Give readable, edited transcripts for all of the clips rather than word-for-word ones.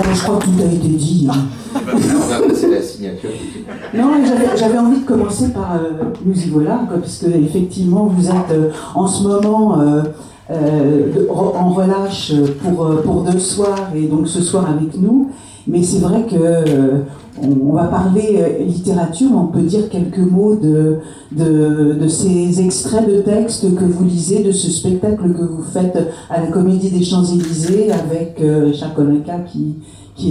je crois que tout a été dit. Hein. On va passer la signature. Non, j'avais envie de commencer par Nous y voilà, quoi, parce que effectivement vous êtes en ce moment en relâche pour 2 soirs, et donc ce soir avec nous. Mais c'est vrai que on va parler littérature, on peut dire quelques mots de ces extraits de textes que vous lisez, de ce spectacle que vous faites à la Comédie des Champs-Élysées avec Richard Kolinka qui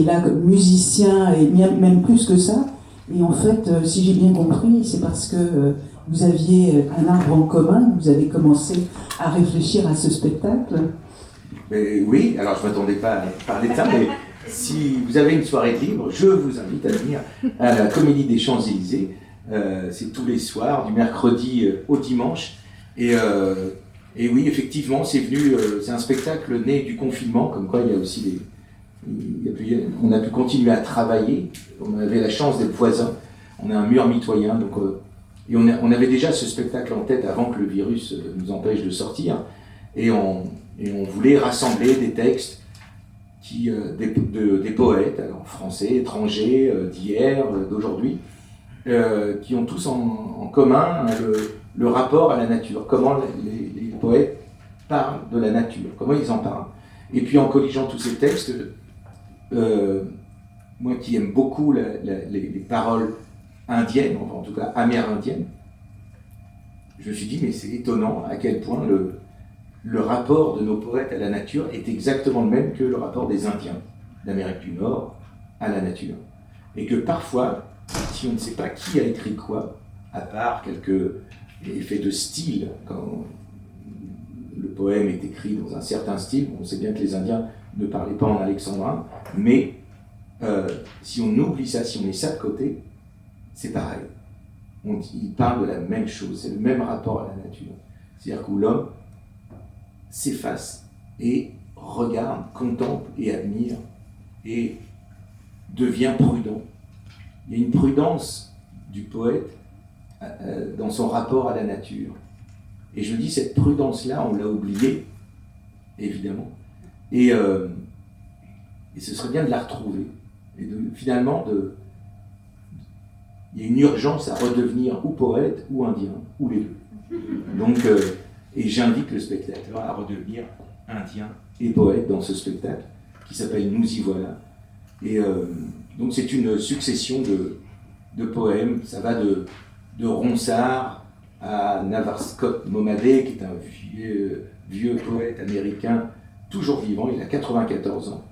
est là comme musicien, et même plus que ça. Et en fait, si j'ai bien compris, c'est parce que vous aviez un arbre en commun, vous avez commencé à réfléchir à ce spectacle. Mais oui, alors je ne m'attendais pas à parler de ça, mais si vous avez une soirée de libre, je vous invite à venir à la Comédie des Champs-Élysées. C'est tous les soirs, du mercredi au dimanche. Et oui, effectivement, c'est un spectacle né du confinement, comme quoi il y a aussi on a pu continuer à travailler. On avait la chance d'être voisins. On a un mur mitoyen, donc, et on avait déjà ce spectacle en tête avant que le virus nous empêche de sortir. Et on voulait rassembler des textes des poètes, alors français, étrangers, d'hier, d'aujourd'hui, qui ont tous en commun le rapport à la nature, comment les poètes parlent de la nature, comment ils en parlent. Et puis en colligeant tous ces textes, moi qui aime beaucoup les paroles indiennes, en tout cas amérindiennes, je me suis dit, mais c'est étonnant à quel point le rapport de nos poètes à la nature est exactement le même que le rapport des Indiens d'Amérique du Nord à la nature. Et que parfois, si on ne sait pas qui a écrit quoi, à part quelques effets de style, quand le poème est écrit dans un certain style, on sait bien que les Indiens ne parlaient pas en alexandrin, mais si on oublie ça, si on met ça de côté, c'est pareil. Ils parlent de la même chose, c'est le même rapport à la nature. C'est-à-dire que l'homme s'efface et regarde, contemple et admire et devient prudent. Il y a une prudence du poète dans son rapport à la nature. Et je dis, cette prudence-là, on l'a oubliée, évidemment. Et ce serait bien de la retrouver. Et finalement, il y a une urgence à redevenir ou poète ou indien, ou les deux. Donc, et j'invite le spectateur à redevenir indien et poète dans ce spectacle qui s'appelle Nous y voilà. Et donc c'est une succession de poèmes. Ça va de Ronsard à Navar Scott Momadé, qui est un vieux poète américain, toujours vivant. Il a 94 ans.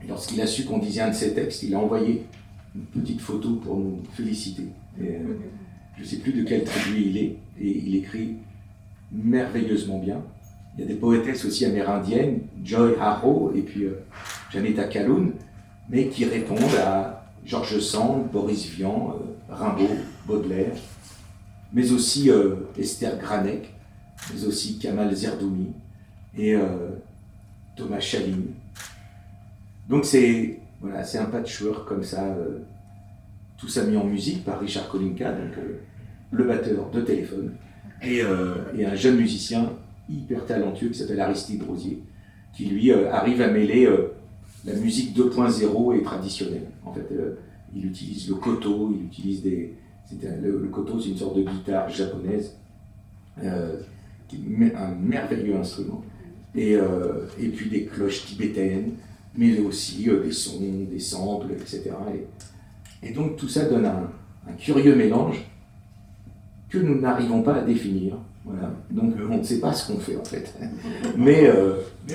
Et lorsqu'il a su qu'on disait un de ses textes, il a envoyé une petite photo pour nous féliciter. Et, je ne sais plus de quelle tribu il est, et il écrit merveilleusement bien. Il y a des poétesses aussi amérindiennes, Joy Harrow et puis Janetta Kaloun, mais qui répondent à George Sand, Boris Vian, Rimbaud, Baudelaire, mais aussi Esther Granek, mais aussi Kamal Zerdoumi et Thomas Chaline. Donc c'est un patchwork comme ça, tout ça mis en musique par Richard Kolinka, donc le batteur de Téléphone, et un jeune musicien hyper talentueux qui s'appelle Aristide Rosier, qui lui arrive à mêler la musique 2.0 et traditionnelle. En fait, il utilise le koto, le koto, c'est une sorte de guitare japonaise, qui est un merveilleux instrument, et puis des cloches tibétaines, mais aussi des sons, des samples, etc. Et donc tout ça donne un curieux mélange que nous n'arrivons pas à définir. Voilà. Donc on ne sait pas ce qu'on fait en fait, mais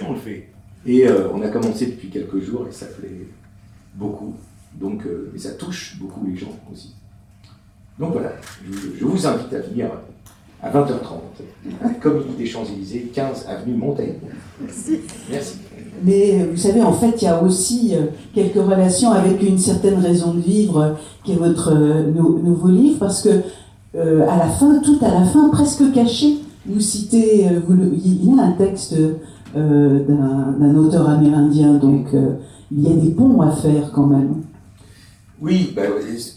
on le fait. Et on a commencé depuis quelques jours et ça plaît beaucoup. Donc, et ça touche beaucoup les gens aussi. Donc voilà, je vous invite à venir à 20h30 à la Comédie des Champs-Élysées, 15 avenue Montaigne. Merci. Merci. Mais vous savez, en fait, il y a aussi quelques relations avec une certaine raison de vivre qui est votre nouveau livre, parce que à la fin, tout à la fin, presque caché, vous citez, il y a un texte d'un auteur amérindien, donc il y a des ponts à faire quand même. Oui,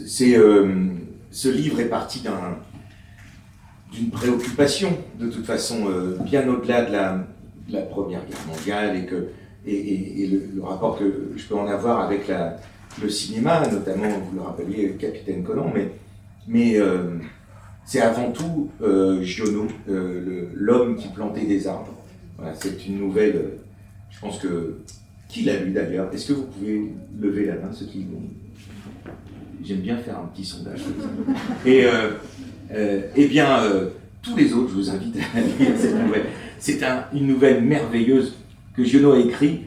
ce livre est parti d'une préoccupation, de toute façon, bien au-delà de la Première Guerre mondiale, et que et le rapport que je peux en avoir avec le cinéma, notamment, vous le rappeliez, Capitaine Conan, mais c'est avant tout Giono, l'homme qui plantait des arbres. Voilà, c'est une nouvelle, je pense que... Qui l'a lu d'ailleurs? Est-ce que vous pouvez lever la main, ceux qui l'ont? J'aime bien faire un petit sondage comme ça. Et eh bien, tous les autres, je vous invite à lire cette nouvelle. C'est une nouvelle merveilleuse que Giono a écrite.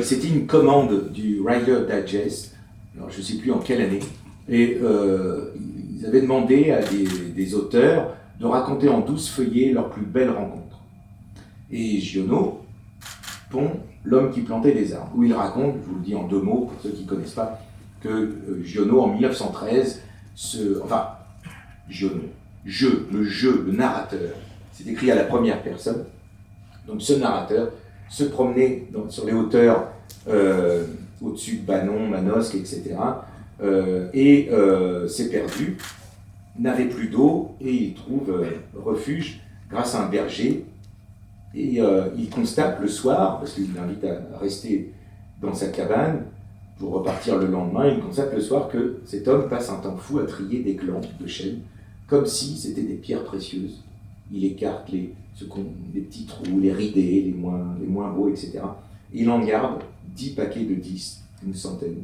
C'était une commande du Rider Digest, alors je ne sais plus en quelle année, et ils avaient demandé à des auteurs de raconter en 12 feuillets leurs plus belles rencontres. Et Giono pond L'homme qui plantait des arbres, où il raconte, je vous le dis en 2 mots pour ceux qui ne connaissent pas, que Giono en 1913, Giono, le narrateur, c'est écrit à la première personne, donc ce narrateur se promenait sur les hauteurs au-dessus de Banon, Manosque, etc., et s'est perdu, n'avait plus d'eau, et il trouve refuge grâce à un berger. Et il constate le soir, parce qu'il l'invite à rester dans sa cabane pour repartir le lendemain, il constate le soir que cet homme passe un temps fou à trier des glands de chêne, comme si c'était des pierres précieuses. Il écarte les petits trous, les ridés, les moins beaux, etc. Et il en garde 10 paquets de 10, une centaine,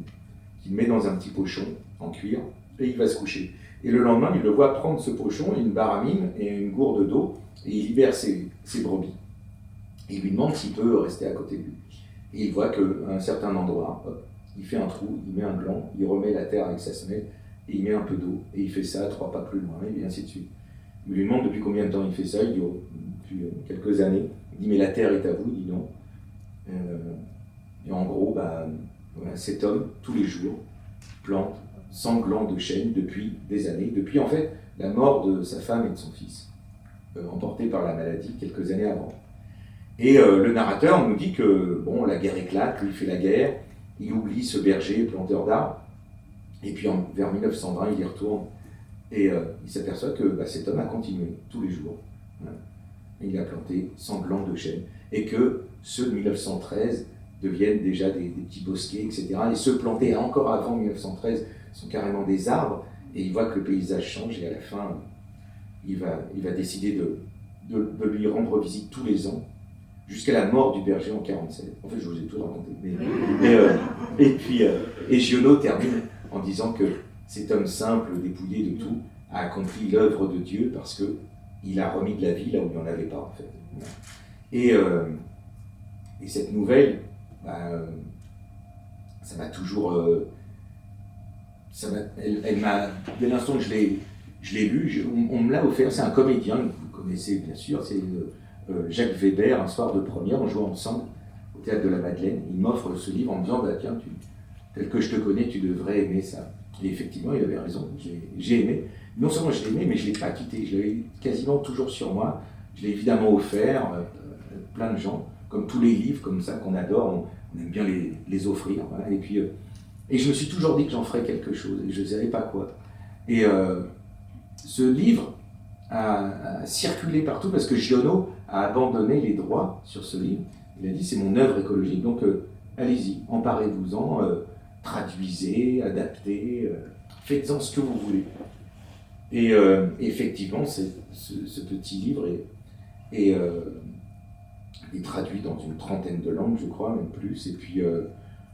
qu'il met dans un petit pochon en cuir, et il va se coucher. Et le lendemain, il le voit prendre ce pochon, une baramine et une gourde d'eau, et il libère ses brebis. Il lui demande s'il peut rester à côté de lui. Et il voit qu'à un certain endroit, il fait un trou, il met un gland, il remet la terre avec sa semelle, et il met un peu d'eau, et il fait ça 3 pas plus loin, et ainsi de suite. Il lui demande depuis combien de temps il fait ça, il dit depuis quelques années. Il dit mais la terre est à vous, il dit non. Et en gros, voilà, cet homme, tous les jours, plante 100 glands de chêne depuis des années, depuis en fait la mort de sa femme et de son fils, emportés par la maladie quelques années avant. Et le narrateur nous dit que bon, la guerre éclate, lui fait la guerre, il oublie ce berger planteur d'arbres, et puis vers 1920, il y retourne, et il s'aperçoit que cet homme a continué tous les jours. Voilà. Il a planté 100 glands de chêne, et que ceux de 1913 deviennent déjà des petits bosquets, etc. Et ceux plantés encore avant 1913 sont carrément des arbres, et il voit que le paysage change, et à la fin, il va décider de lui rendre visite tous les ans, jusqu'à la mort du berger en 1947. En fait, je vous ai tout raconté. Et Giono termine en disant que cet homme simple, dépouillé de tout, a accompli l'œuvre de Dieu parce qu'il a remis de la vie là où il n'y en avait pas, en fait. Et cette nouvelle, ça m'a toujours... elle m'a, dès l'instant que je l'ai lu, on me l'a offert. C'est un comédien, que vous connaissez bien sûr, c'est... Jacques Weber, un soir de première, on jouait ensemble au Théâtre de la Madeleine. Il m'offre ce livre en me disant tiens, tel que je te connais, tu devrais aimer ça. Et effectivement, il avait raison, j'ai aimé. Non seulement je l'ai aimé, mais je ne l'ai pas quitté. Je l'avais quasiment toujours sur moi. Je l'ai évidemment offert à plein de gens, comme tous les livres comme ça qu'on adore, on aime bien les offrir. Voilà. Et je me suis toujours dit que j'en ferais quelque chose, et je ne savais pas quoi. Et ce livre a circulé partout parce que Giono a abandonné les droits sur ce livre. Il a dit c'est mon œuvre écologique, donc allez-y, emparez-vous-en, traduisez, adaptez, faites-en ce que vous voulez. Et effectivement, ce petit livre est traduit dans une trentaine de langues, je crois, même plus. Et puis,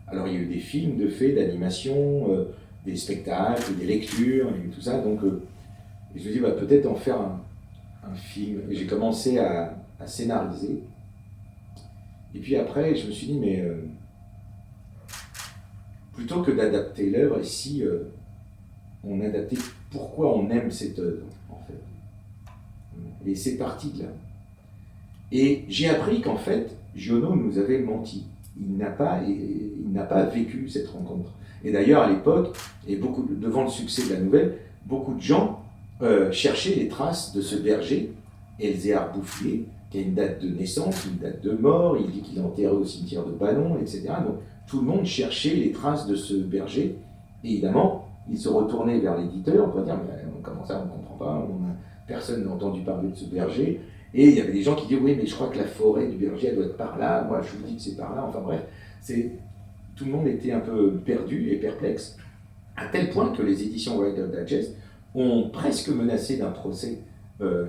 alors il y a eu des films de faits, d'animation, des spectacles, des lectures, et tout ça. Donc, et je me dis, peut-être en faire un film. Et j'ai commencé à scénariser. Et puis après, je me suis dit, mais plutôt que d'adapter l'œuvre, et si on adaptait pourquoi on aime cette œuvre, en fait. Et c'est parti de là. Et j'ai appris qu'en fait, Giono nous avait menti. Il n'a pas vécu cette rencontre. Et d'ailleurs, à l'époque, et devant le succès de la nouvelle, beaucoup de gens cherchaient les traces de ce berger, Elzéar Bouffier, qui a une date de naissance, une date de mort, il dit qu'il est enterré au cimetière de Banon, etc. Donc tout le monde cherchait les traces de ce berger. Et évidemment, il se retournait vers l'éditeur, on peut dire, mais comment ça, on ne comprend pas, personne n'a entendu parler de ce berger. Et il y avait des gens qui disaient, oui, mais je crois que la forêt du berger, elle doit être par là, moi je vous dis que c'est par là, enfin bref. Tout le monde était un peu perdu et perplexe, à tel point que les éditions Writer Digest ont presque menacé d'un procès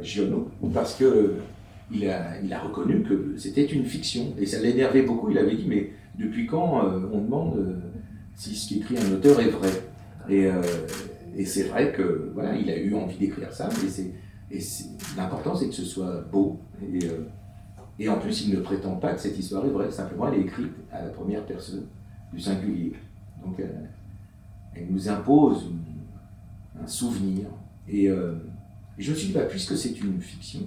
Giono, parce qu'il a reconnu que c'était une fiction, et ça l'énervait beaucoup. Il avait dit, mais depuis quand on demande si ce qu'écrit un auteur est vrai? Et c'est vrai que voilà, il a eu envie d'écrire ça, l'important c'est que ce soit beau. Et en plus, il ne prétend pas que cette histoire est vraie, simplement elle est écrite à la première personne du singulier. Donc elle nous impose un souvenir. Et je me suis dit, puisque c'est une fiction,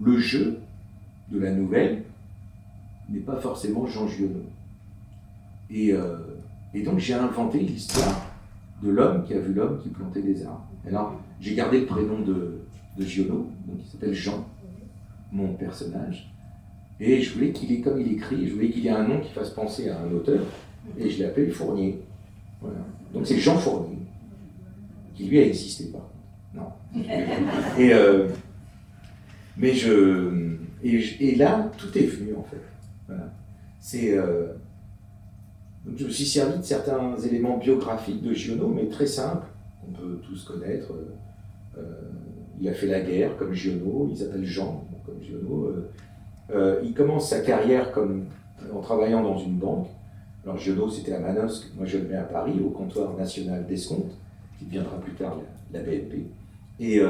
le jeu de la nouvelle n'est pas forcément Jean Giono. Et donc j'ai inventé l'histoire de l'homme qui a vu l'homme qui plantait des arbres. Alors j'ai gardé le prénom de Giono, donc il s'appelle Jean, mon personnage, et je voulais qu'il ait, comme il écrit, je voulais qu'il ait un nom qui fasse penser à un auteur, et je l'ai appelé Fournier. Voilà. Donc c'est Jean Fournier, qui lui a existé pas. Non. Et là, tout est venu en fait. Voilà. Donc je me suis servi de certains éléments biographiques de Giono, mais très simples, qu'on peut tous connaître. Il a fait la guerre comme Giono, il s'appelle Jean comme Giono. Il commence sa carrière en travaillant dans une banque. Alors Giono, c'était à Manosque, moi je le mets à Paris, au comptoir national d'escompte, qui deviendra plus tard la BNP. Et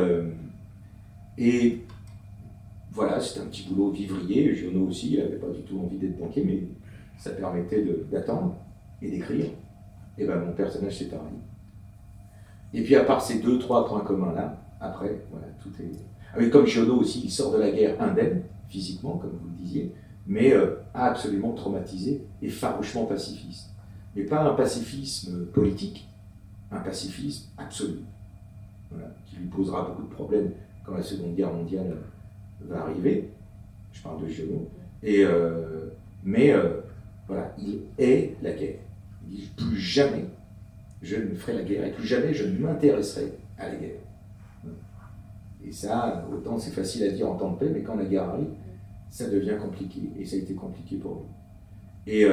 voilà, c'était un petit boulot vivrier. Giono aussi, il n'avait pas du tout envie d'être banquier, mais ça permettait d'attendre et d'écrire. Et mon personnage, c'est pareil. Et puis à part ces 2-3 points communs-là, après, voilà, tout est... Ah oui, comme Giono aussi, il sort de la guerre indemne, physiquement, comme vous le disiez, mais absolument traumatisé et farouchement pacifiste. Mais pas un pacifisme politique, un pacifisme absolu, voilà, qui lui posera beaucoup de problèmes quand la Seconde Guerre mondiale va arriver. Je parle de Giono. Voilà, il hait la guerre. Il dit, plus jamais je ne ferai la guerre, et plus jamais je ne m'intéresserai à la guerre. Et ça, autant c'est facile à dire en temps de paix, mais quand la guerre arrive, ça devient compliqué, et ça a été compliqué pour lui.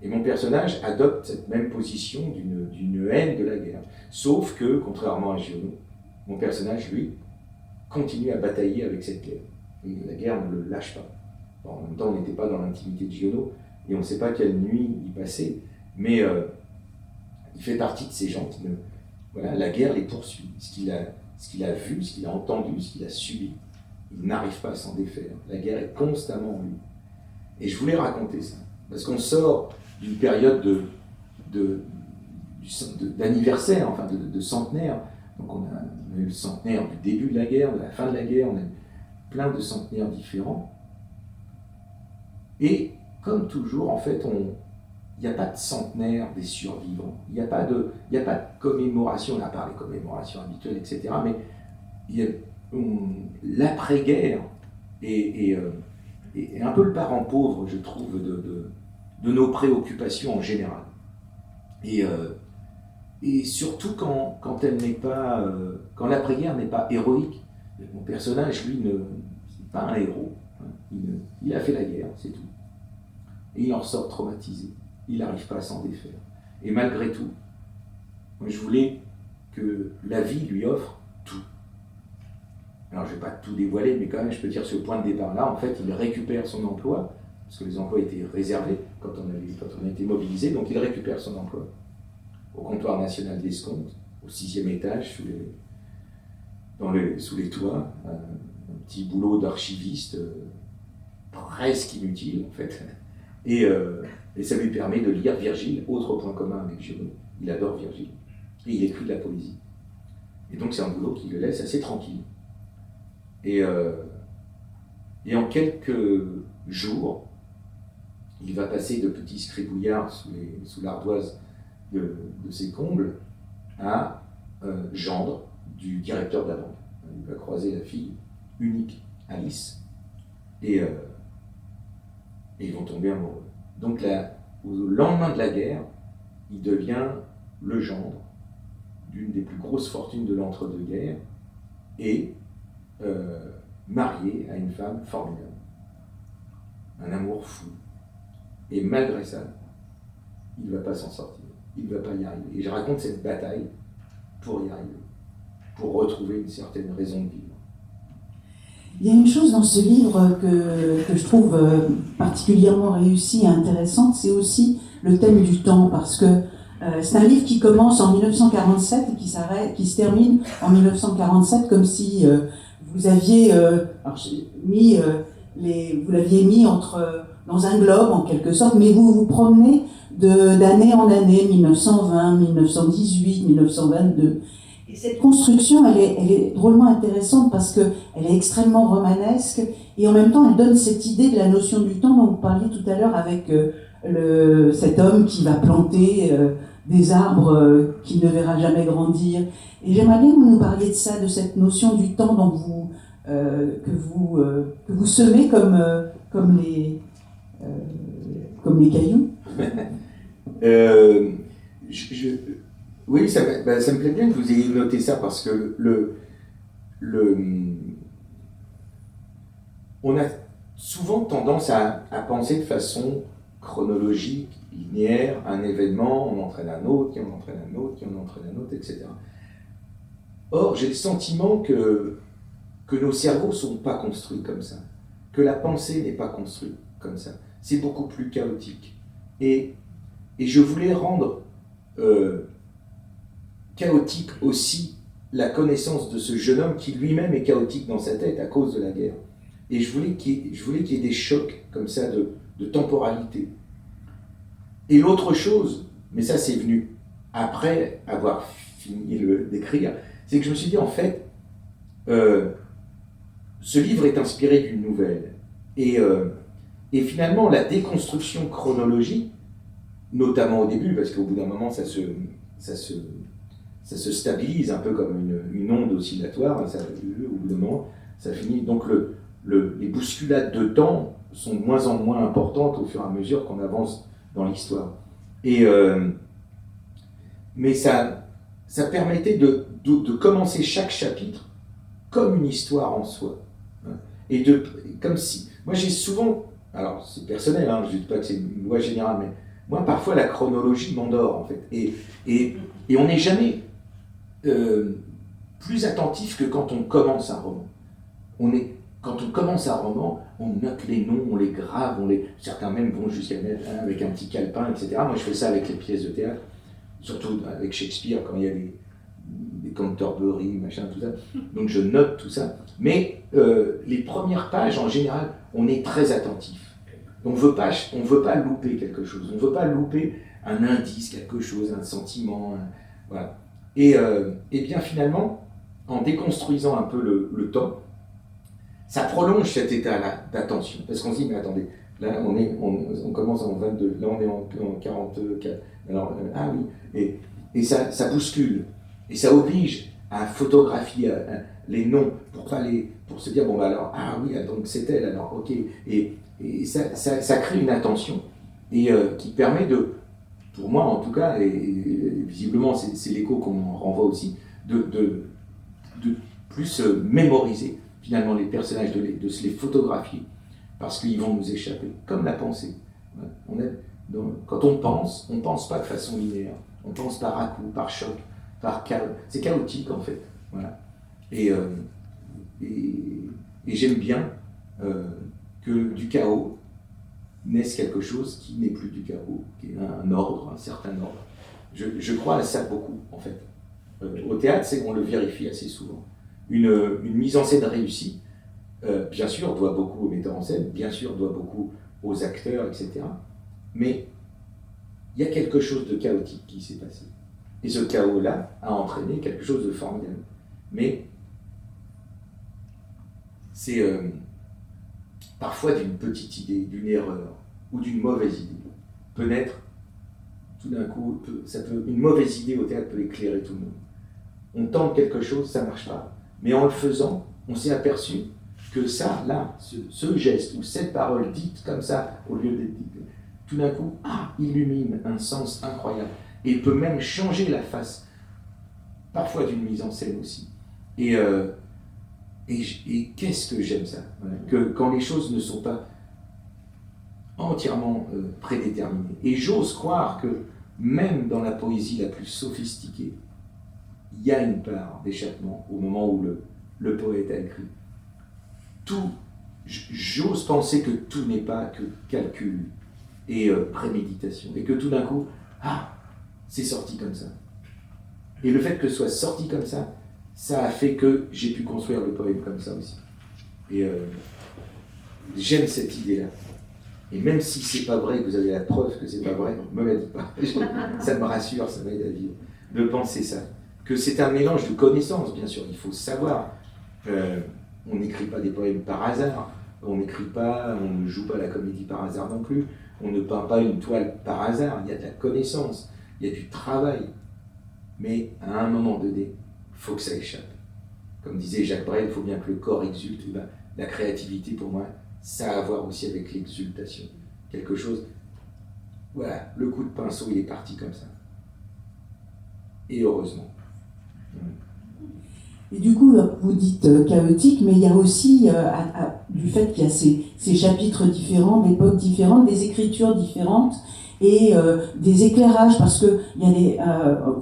Et mon personnage adopte cette même position d'une haine de la guerre. Sauf que, contrairement à Giono, mon personnage, lui, continue à batailler avec cette guerre. Et la guerre ne le lâche pas. Bon, en même temps, on n'était pas dans l'intimité de Giono, et on ne sait pas quelle nuit il passait, mais il fait partie de ces gens qui ne... Voilà, la guerre les poursuit. Ce qu'il a vu, ce qu'il a entendu, ce qu'il a subi, il n'arrive pas à s'en défaire. La guerre est constamment en lui. Et je voulais raconter ça, parce qu'on sort d'une période d'anniversaire, enfin de centenaire. Donc on a eu le centenaire du début de la guerre, de la fin de la guerre, on a eu plein de centenaires différents. Et comme toujours, en fait, il n'y a pas de centenaire des survivants. Il n'y a pas de commémoration, à part les commémorations habituelles, etc. Mais l'après-guerre est un peu le parent pauvre, je trouve, de nos préoccupations en général. Et surtout quand elle n'est pas, quand l'après-guerre n'est pas héroïque. Mon personnage, lui, n'est pas un héros. Il a fait la guerre, c'est tout. Et il en ressort traumatisé. Il n'arrive pas à s'en défaire. Et malgré tout, moi, je voulais que la vie lui offre tout. Alors je ne vais pas tout dévoiler, mais quand même, je peux dire, ce point de départ-là, en fait, il récupère son emploi, parce que les emplois étaient réservés quand on a été mobilisé, donc il récupère son emploi au comptoir national d'escompte, au 6e étage, sous les toits, un petit boulot d'archiviste presque inutile, en fait. Et ça lui permet de lire Virgile, autre point commun avec Giono. Il adore Virgile. Et il écrit de la poésie. Et donc c'est un boulot qui le laisse assez tranquille. Et en quelques jours, il va passer de petits scribouillards sous l'ardoise de ses combles à gendre du directeur de la banque. Il va croiser la fille unique, Alice, et ils vont tomber amoureux. Donc au lendemain de la guerre, il devient le gendre d'une des plus grosses fortunes de l'entre-deux-guerres et marié à une femme formidable. Un amour fou. Et malgré ça, il ne va pas s'en sortir. Il ne va pas y arriver. Et je raconte cette bataille pour y arriver, pour retrouver une certaine raison de vivre. Il y a une chose dans ce livre que je trouve particulièrement réussie et intéressante, c'est aussi le thème du temps, parce que c'est un livre qui commence en 1947 et qui se termine en 1947, comme si vous aviez vous l'aviez mis dans un globe en quelque sorte, mais vous vous promenez d'année en année, 1920, 1918, 1922. Et cette construction, elle est drôlement intéressante parce qu'elle est extrêmement romanesque et en même temps, elle donne cette idée de la notion du temps dont vous parliez tout à l'heure avec cet homme qui va planter des arbres qu'il ne verra jamais grandir. Et j'aimerais bien que vous nous parliez de ça, de cette notion du temps dont que vous semez comme les cailloux. Oui, ça me plaît bien que vous ayez noté ça parce que on a souvent tendance à penser de façon chronologique, linéaire, un événement, on entraîne un autre, qui en entraîne un autre, qui en entraîne un autre, etc. Or, j'ai le sentiment que nos cerveaux ne sont pas construits comme ça, que la pensée n'est pas construite comme ça. C'est beaucoup plus chaotique. Et je voulais rendre chaotique aussi la connaissance de ce jeune homme qui lui-même est chaotique dans sa tête à cause de la guerre. Et je voulais qu'il y ait des chocs comme ça de temporalité. Et l'autre chose, mais ça c'est venu après avoir fini d'écrire, c'est que je me suis dit en fait, ce livre est inspiré d'une nouvelle. Et finalement, la déconstruction chronologique, notamment au début, parce qu'au bout d'un moment, ça se stabilise un peu comme une onde oscillatoire, au bout d'un moment, ça finit. Donc les bousculades de temps sont de moins en moins importantes au fur et à mesure qu'on avance dans l'histoire. Mais ça permettait de commencer chaque chapitre comme une histoire en soi. Et comme si... Moi j'ai souvent... Alors c'est personnel, je ne dis pas que c'est une loi générale, mais moi parfois la chronologie m'endort en fait. Et on n'est jamais plus attentif que quand on commence un roman. Quand on commence un roman, on note les noms, on les grave, certains même vont jusqu'à mettre avec un petit calepin, etc. Moi je fais ça avec les pièces de théâtre, surtout avec Shakespeare quand il y a des Canterbury, machin, tout ça. Donc je note tout ça. Mais les premières pages, en général, on est très attentif. On ne veut pas louper quelque chose. On ne veut pas louper un indice, quelque chose, un sentiment. Voilà. Et bien finalement, en déconstruisant un peu le temps, ça prolonge cet état-là d'attention. Parce qu'on se dit, mais attendez, là on commence en 22, là on est en 44. Alors, ah oui, et ça bouscule. Et ça oblige à photographier les noms pour se dire, bon bah alors, ah oui, donc c'est elle, alors ok. Et ça crée une attention et qui permet pour moi en tout cas, et visiblement c'est l'écho qu'on renvoie aussi, de plus mémoriser finalement les personnages, de se les photographier, parce qu'ils vont nous échapper, comme la pensée. Quand on pense pas de façon linéaire, on pense par à-coups, par choc, par chaos. C'est chaotique en fait. Voilà. Et j'aime bien que du chaos naisse quelque chose qui n'est plus du chaos, qui est un ordre, un certain ordre. Je crois à ça beaucoup en fait. Au théâtre, on le vérifie assez souvent. Une mise en scène réussie, bien sûr, doit beaucoup au metteur en scène, bien sûr, doit beaucoup aux acteurs, etc. Mais il y a quelque chose de chaotique qui s'est passé. Et ce chaos-là a entraîné quelque chose de formidable. Mais c'est parfois d'une petite idée, d'une erreur ou d'une mauvaise idée peut naître tout d'un coup. Une mauvaise idée au théâtre peut éclairer tout le monde. On tente quelque chose, ça ne marche pas. Mais en le faisant, on s'est aperçu que ça, là, ce geste ou cette parole dite comme ça, au lieu d'être dite, tout d'un coup, illumine un sens incroyable. Et peut même changer la face, parfois d'une mise en scène aussi. Et qu'est-ce que j'aime ça, voilà, que quand les choses ne sont pas entièrement prédéterminé. Et j'ose croire que même dans la poésie la plus sophistiquée, il y a une part d'échappement au moment où le poète a écrit. J'ose penser que tout n'est pas que calcul et préméditation, et que tout d'un coup, c'est sorti comme ça. Et le fait que ce soit sorti comme ça, ça a fait que j'ai pu construire le poème comme ça aussi. Et j'aime cette idée-là. Et même si c'est pas vrai, que vous avez la preuve que c'est pas vrai, ne me la dites pas. Ça me rassure, ça m'aide à vivre. De penser ça. Que c'est un mélange de connaissances, bien sûr, il faut savoir. On n'écrit pas des poèmes par hasard, on n'écrit pas, on ne joue pas la comédie par hasard non plus, on ne peint pas une toile par hasard, il y a de la connaissance, il y a du travail. Mais à un moment donné, il faut que ça échappe. Comme disait Jacques Brel, il faut bien que le corps exulte. Et ben, la créativité, pour moi, ça a à voir aussi avec l'exultation. Quelque chose, voilà, le coup de pinceau, il est parti comme ça. Et heureusement. Et du coup, vous dites chaotique, mais il y a aussi, du fait qu'il y a ces chapitres différents, d'époques différentes, des écritures différentes, et des éclairages, parce que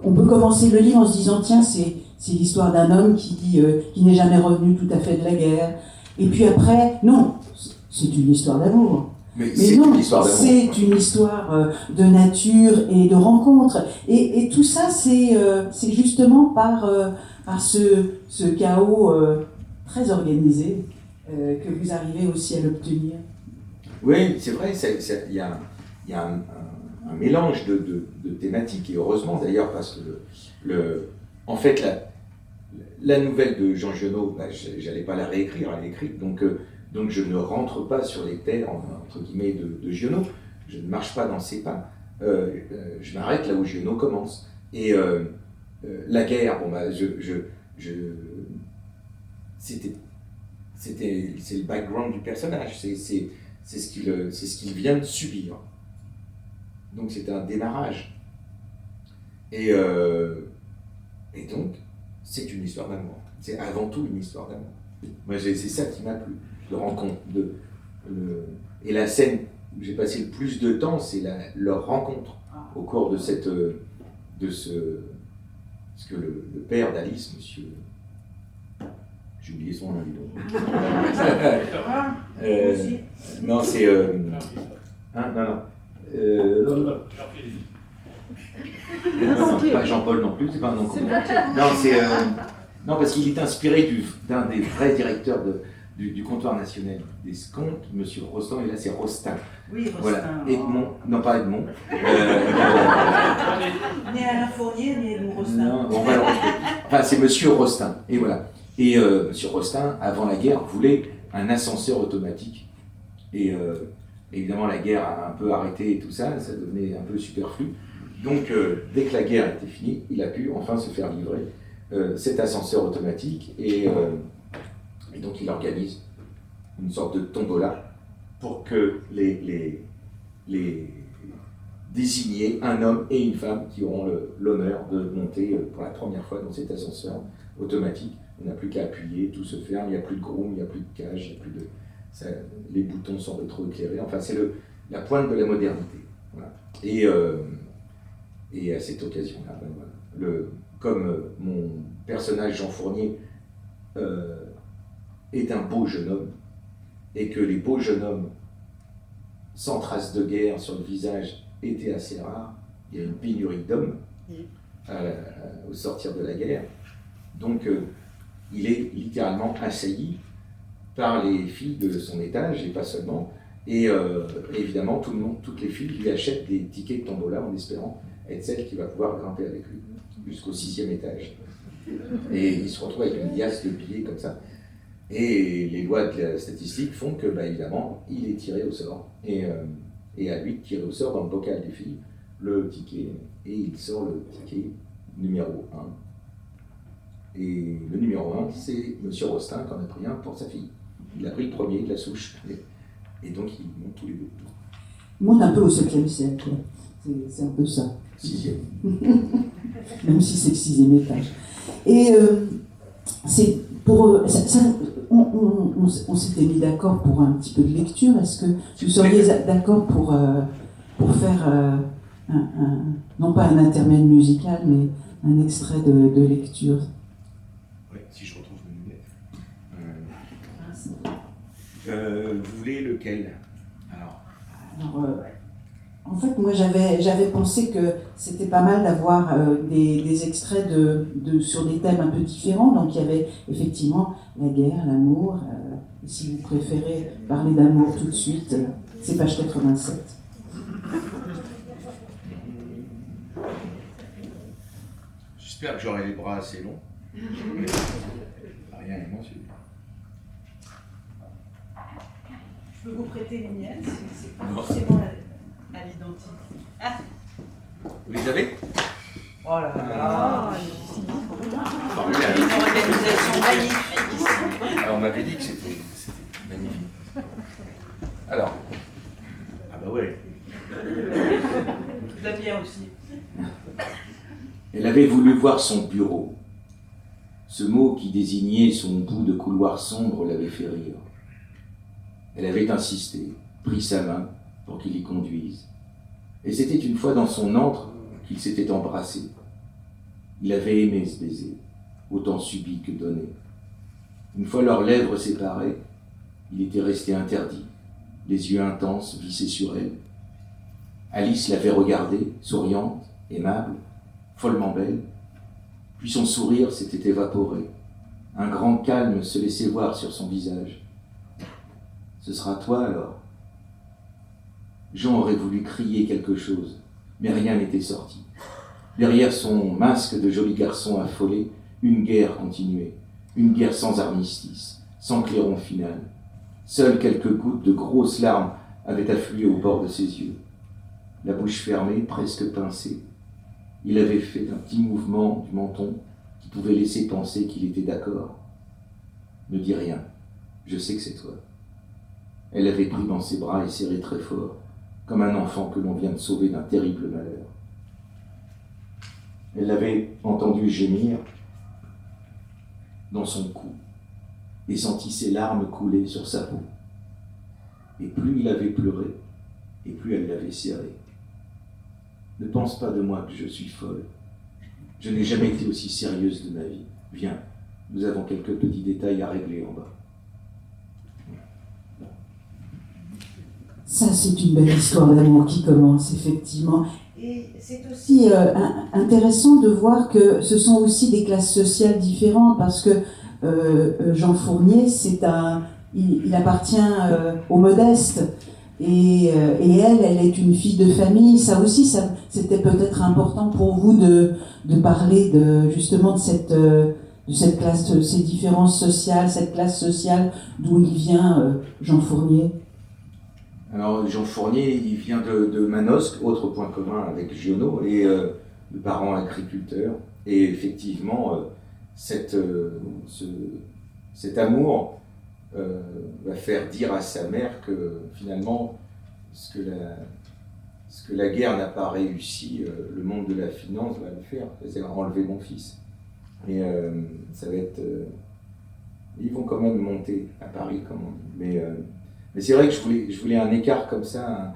on peut commencer le livre en se disant, tiens, c'est l'histoire d'un homme qui n'est jamais revenu tout à fait de la guerre. Et puis après, non, c'est une histoire d'amour. Mais non, c'est une histoire de nature et de rencontre. Et tout ça, c'est justement par ce chaos très organisé que vous arrivez aussi à l'obtenir. Oui, c'est vrai, il y a un mélange de thématiques, et heureusement d'ailleurs, parce que en fait, la nouvelle de Jean Giono, j'allais pas la réécrire, elle est écrite, donc je ne rentre pas sur les terres, entre guillemets, de Giono, je ne marche pas dans ses pas, je m'arrête là où Giono commence. Et la guerre, c'est le background du personnage, c'est ce qu'il vient de subir. Donc c'est un démarrage. Et donc, c'est une histoire d'amour. C'est avant tout une histoire d'amour. Moi, c'est ça qui m'a plu, de rencontre. Et la scène où j'ai passé le plus de temps, c'est leur rencontre au cours de ce que le père d'Alice, monsieur... J'ai oublié son nom, dis donc. Non, c'est... non, pas Jean-Paul non plus, c'est pas un nom commun. Non, c'est... non, parce qu'il est inspiré d'un des vrais directeurs du comptoir national des Scontes, monsieur Rostand, et là c'est Rostin. Oui, Rostin. Voilà. Edmond, non pas Edmond. Ni Alain Fournier, ni Edmond Rostin. Non, on va le retrouver. Enfin, c'est monsieur Rostin, et voilà. Et monsieur Rostin, avant la guerre, voulait un ascenseur automatique. Et évidemment, la guerre a un peu arrêté et tout ça, ça devenait un peu superflu. Donc, dès que la guerre était finie, il a pu enfin se faire livrer cet ascenseur automatique. Et donc, il organise une sorte de tombola pour que les désigner un homme et une femme qui auront l'honneur de monter pour la première fois dans cet ascenseur automatique. On n'a plus qu'à appuyer, tout se ferme, il n'y a plus de groom, il n'y a plus de cage, il n'y a plus de... les boutons sont rétroéclairés, enfin c'est la pointe de la modernité. Voilà. Et à cette occasion-là, voilà, comme mon personnage Jean Fournier est un beau jeune homme, et que les beaux jeunes hommes sans traces de guerre sur le visage étaient assez rares, il y a une pénurie d'hommes au sortir de la guerre, donc il est littéralement assailli par les filles de son étage, et pas seulement, et évidemment toutes les filles lui achètent des tickets de tombola en espérant être celle qui va pouvoir grimper avec lui jusqu'au 6e étage. Et il se retrouve avec une liasse de billets comme ça. Et les lois de la statistique font que, évidemment, il est tiré au sort. Et à lui de tirer au sort dans le bocal des filles le ticket. Et il sort le ticket numéro 1. Et le numéro 1, c'est M. Rostin qui en a pris un pour sa fille. Il a pris le premier de la souche. Et donc, ils montent tous les deux. Ils montent un peu au 7e siècle. C'est un peu ça. 6e. Même si c'est le 6e étage. Et c'est pour on s'était mis d'accord pour un petit peu de lecture. Est-ce que vous seriez d'accord pour faire non pas un intermède musical, mais un extrait de lecture? Oui, si je retrouve mes lunettes. Vous voulez lequel? Alors, en fait, moi j'avais pensé que c'était pas mal d'avoir des extraits sur des thèmes un peu différents. Donc il y avait effectivement la guerre, l'amour. Si vous préférez parler d'amour tout de suite, c'est page 87. J'espère que j'aurai les bras assez longs. Rien n'est mentionné. Je peux vous prêter les miennes, c'est pas forcément à l'identique. Ah. Vous les avez? Oh là là, Formidable. une organisation magnifique ici. Alors, on m'avait dit que c'était magnifique. Alors, ah bah ouais. La bière aussi. Elle avait voulu voir son bureau. Ce mot qui désignait son bout de couloir sombre l'avait fait rire. Elle avait insisté, pris sa main pour qu'il y conduise. Et c'était une fois dans son antre qu'ils s'étaient embrassés. Il avait aimé ce baiser, autant subi que donné. Une fois leurs lèvres séparées, il était resté interdit, les yeux intenses vissés sur elle. Alice l'avait regardée, souriante, aimable, follement belle, puis son sourire s'était évaporé. Un grand calme se laissait voir sur son visage. « Ce sera toi alors ?» Jean aurait voulu crier quelque chose, mais rien n'était sorti. Derrière son masque de joli garçon affolé, une guerre continuait, une guerre sans armistice, sans clairon final. Seules quelques gouttes de grosses larmes avaient afflué au bord de ses yeux. La bouche fermée, presque pincée, il avait fait un petit mouvement du menton qui pouvait laisser penser qu'il était d'accord. « Ne dis rien, je sais que c'est toi. » Elle l'avait pris dans ses bras et serré très fort, comme un enfant que l'on vient de sauver d'un terrible malheur. Elle l'avait entendu gémir dans son cou et senti ses larmes couler sur sa peau. Et plus il avait pleuré, et plus elle l'avait serré. Ne pense pas de moi que je suis folle. Je n'ai jamais été aussi sérieuse de ma vie. Viens, nous avons quelques petits détails à régler en bas. Ça, c'est une belle histoire d'amour qui commence, effectivement. Et c'est aussi intéressant de voir que ce sont aussi des classes sociales différentes, parce que Jean Fournier, il appartient aux modestes, et elle est une fille de famille. Ça aussi, c'était peut-être important pour vous de parler justement de cette classe, de ces différences sociales, cette classe sociale d'où il vient, Jean Fournier. Alors, Jean Fournier, il vient de Manosque, autre point commun avec Giono, et de parents agriculteurs. Et effectivement, cet amour va faire dire à sa mère que finalement, ce que la guerre n'a pas réussi, le monde de la finance va le faire, c'est-à-dire enlever mon fils. Et ça va être... ils vont quand même monter à Paris, comme on dit. Mais c'est vrai que je voulais un écart comme ça,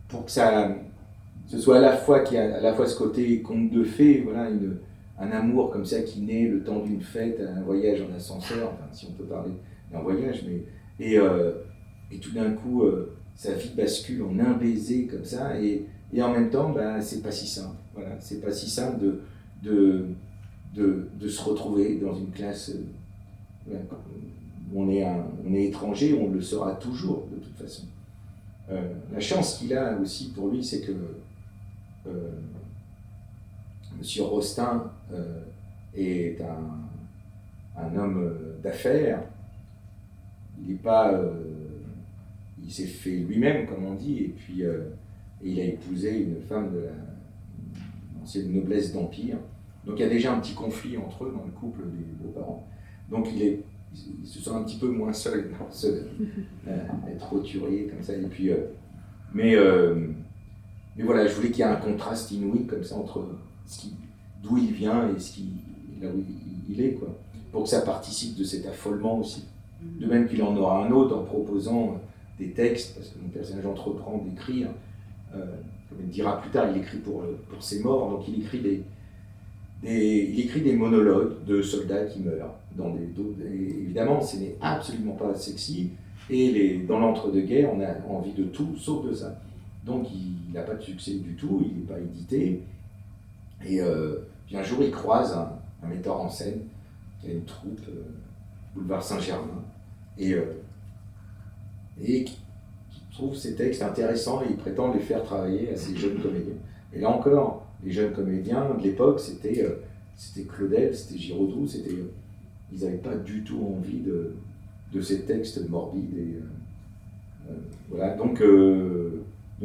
pour que ce soit à la fois qu'il y a à la fois ce côté conte de fées, voilà, un amour comme ça qui naît le temps d'une fête, un voyage en ascenseur, enfin si on peut parler d'un voyage, et tout d'un coup sa vie bascule en un baiser comme ça, et en même temps c'est pas si simple, voilà, c'est pas si simple de se retrouver dans une classe. On est étranger, on le sera toujours de toute façon. La chance qu'il a aussi pour lui, c'est que Monsieur Rostin est un homme d'affaires. Il s'est fait lui-même, comme on dit, et puis il a épousé une femme de l'ancienne noblesse d'Empire. Donc il y a déjà un petit conflit entre eux dans le couple des beaux-parents. Donc il se sent un petit peu moins seul, être roturier comme ça. Et puis, mais voilà, je voulais qu'il y ait un contraste inouï comme ça entre d'où il vient et là où il est, quoi. pour que ça participe de cet affolement aussi. De même qu'il en aura un autre en proposant des textes, parce que mon personnage entreprend d'écrire, comme il dira plus tard, il écrit pour ses morts, donc il écrit des monologues de soldats qui meurent. Et évidemment, ce n'est absolument pas sexy, et dans l'entre-deux-guerres, on a envie de tout sauf de ça. Donc il n'a pas de succès du tout, il n'est pas édité, et puis un jour il croise un metteur en scène qui a une troupe, boulevard Saint-Germain, et qui trouve ces textes intéressants et il prétend les faire travailler à ces jeunes comédiens. Et là encore, les jeunes comédiens de l'époque, c'était Claudel, c'était Giraudoux, ils n'avaient pas du tout envie de ces textes morbides. Et, voilà, donc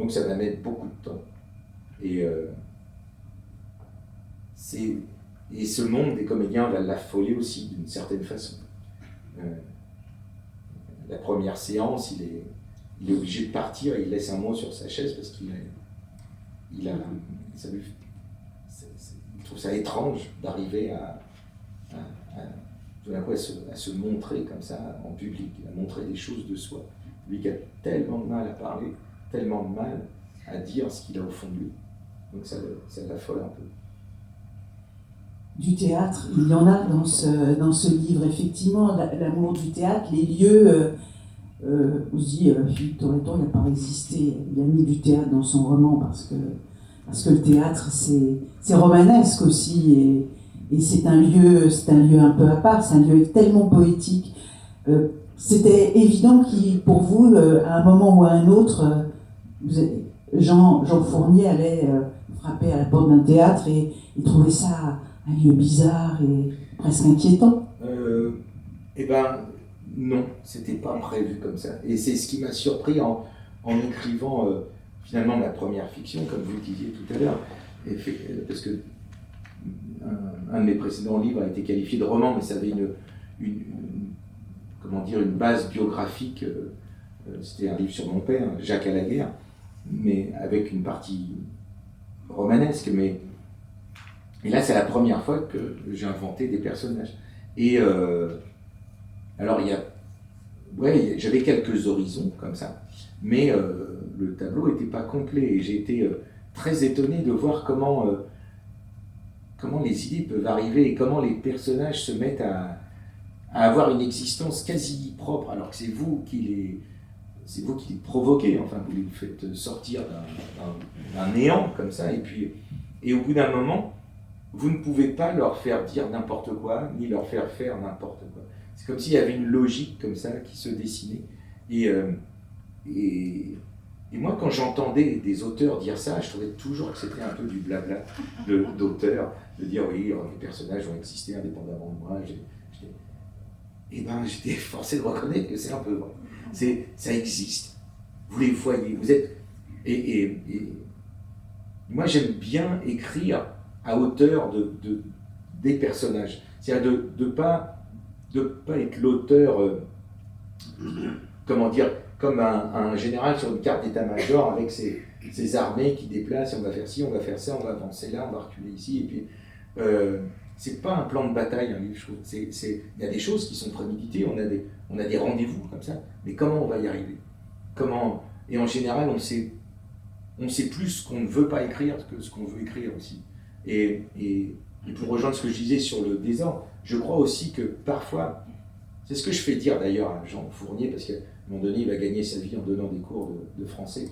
ça va mettre beaucoup de temps. Et ce monde des comédiens va l'affoler aussi d'une certaine façon. La première séance, il est obligé de partir et il laisse un mot sur sa chaise parce qu'il trouve ça étrange d'arriver tout d'un coup à se montrer comme ça en public, à montrer des choses de soi. Lui qui a tellement de mal à parler, tellement de mal à dire ce qu'il a au fond de lui. Donc ça l'affole un peu. Du théâtre, il y en a dans ce livre, effectivement, l'amour du théâtre, les lieux. On se dit, Philippe Torreton n'a pas résisté, il a mis du théâtre dans son roman parce que le théâtre c'est romanesque aussi et c'est un lieu un peu à part, c'est un lieu tellement poétique. C'était évident pour vous, à un moment ou à un autre, Jean Fournier allait frapper à la porte d'un théâtre et trouvait ça un lieu bizarre et presque inquiétant. Eh ben, non, c'était pas prévu comme ça. Et c'est ce qui m'a surpris en écrivant finalement ma première fiction, comme vous le disiez tout à l'heure. Parce que un de mes précédents livres a été qualifié de roman, mais ça avait une base biographique. C'était un livre sur mon père, Jacques Alaguerre, mais avec une partie romanesque. Et là, c'est la première fois que j'ai inventé des personnages. Et alors, j'avais quelques horizons comme ça, mais le tableau n'était pas complet. Et j'ai été très étonné de voir comment les idées peuvent arriver et comment les personnages se mettent à avoir une existence quasi propre, alors que c'est vous qui les provoquez. Enfin, vous les faites sortir d'un néant comme ça, et au bout d'un moment, vous ne pouvez pas leur faire dire n'importe quoi, ni leur faire faire n'importe quoi. C'est comme s'il y avait une logique comme ça qui se dessinait. Et moi, quand j'entendais des auteurs dire ça, je trouvais toujours que c'était un peu du blabla d'auteurs, de dire oui, les personnages ont existé indépendamment de moi. J'étais forcé de reconnaître que c'est un peu vrai. Ça existe. Vous les voyez. Vous êtes. Et moi, j'aime bien écrire à hauteur des personnages. C'est-à-dire de pas être l'auteur, comment dire, comme un général sur une carte d'état-major avec ses armées qui déplacent, on va faire ci, on va faire ça, on va avancer là, on va reculer ici, et puis c'est pas un plan de bataille, un livre, je trouve. Il y a des choses qui sont préméditées, on a des rendez-vous comme ça, mais comment on va y arriver? Et en général, on sait plus ce qu'on ne veut pas écrire que ce qu'on veut écrire aussi. Et pour rejoindre ce que je disais sur le désordre, je crois aussi que parfois, c'est ce que je fais dire d'ailleurs à Jean Fournier, parce qu'à un moment donné, il va gagner sa vie en donnant des cours de français.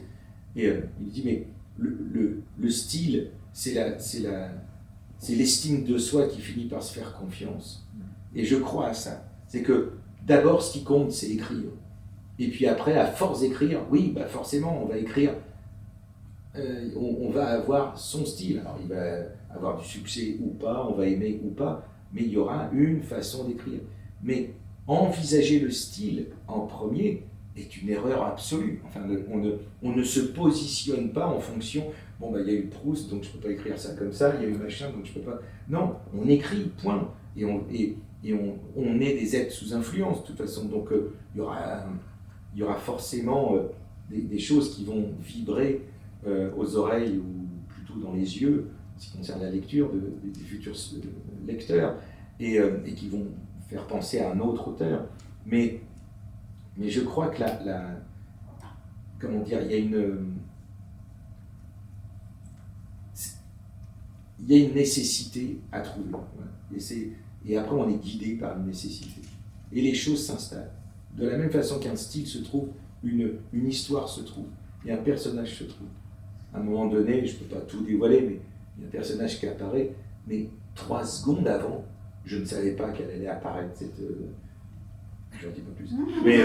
Et il dit, mais le style, c'est l'estime de soi qui finit par se faire confiance. Et je crois à ça. C'est que d'abord, ce qui compte, c'est écrire. Et puis après, à force d'écrire, oui, forcément, on va écrire. On va avoir son style. Alors, il va avoir du succès ou pas, on va aimer ou pas, mais il y aura une façon d'écrire. Mais envisager le style en premier est une erreur absolue. Enfin, on ne se positionne pas en fonction, il y a eu Proust, donc je ne peux pas écrire ça comme ça, il y a eu machin, donc je ne peux pas... Non, on écrit, point. Et on est des êtres sous influence, de toute façon. Donc, il y aura forcément des choses qui vont vibrer aux oreilles ou plutôt dans les yeux, en ce qui concerne la lecture des futurs lecteurs, et qui vont faire penser à un autre auteur. Mais je crois que comment dire, il y a une nécessité à trouver. Voilà. Et après, on est guidé par une nécessité. Et les choses s'installent. De la même façon qu'un style se trouve, une histoire se trouve, et un personnage se trouve. À un moment donné, je ne peux pas tout dévoiler, mais il y a un personnage qui apparaît, mais 3 secondes avant, je ne savais pas qu'elle allait apparaître, cette... j'en dis pas plus. Mais